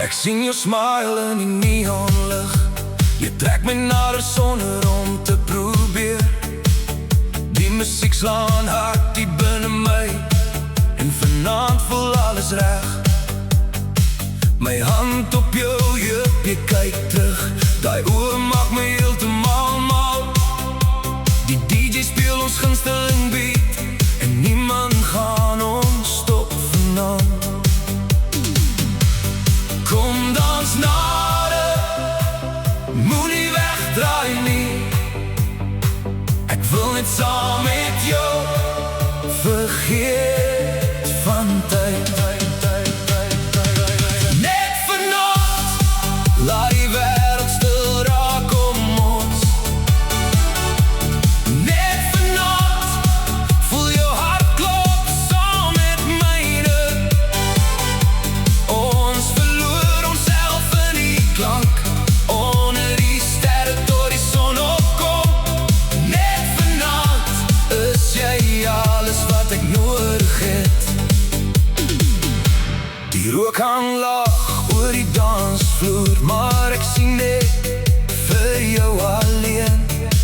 Ek sien jou smile in die neonlig. Jy trek my nader sonder om te probeer. Die musiek slaan hard diep binne my, en vanaand voel alles reg. My hand op jou heup, jy kyk terug. Daai oë maak my heeltemal mal. Die DJ speel ons gunsteling beat, en niemand gaan ons stop vanaand. Kom dans nader, moenie wegdraai nie. Ek wil net saam met jou vergeet van tyd. Net vanaand, laat die wêreld stil raak om ons. Net vanaand, voel jou hart klop saam met myne. Ons verloor onsself in die klank, onder die sterre tot die son opkom. Net vanaand is jy alles wat ek nodig het. Die rook hang laag oor die dansvloer, maar ek sien net vir jou alleen.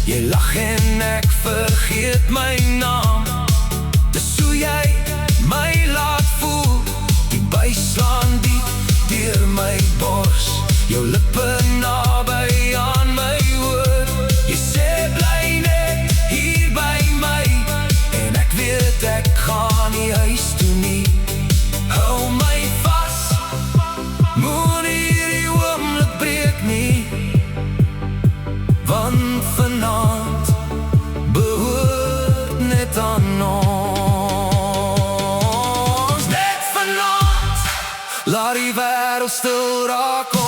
Jy lag en ek vergeet my naam. Dis hoe jy my laat voel. Die buis slaan diep deur my bors. Jou lippe naby aan my oor. Jy sê bly net hier by my, en ek weet ek gaan nie huis toe nie. Hou my vas, moenie hierdie oomblik breek nie, want vanaand behoort net aan ons. Net vanaand, laat die wêreld stil raak.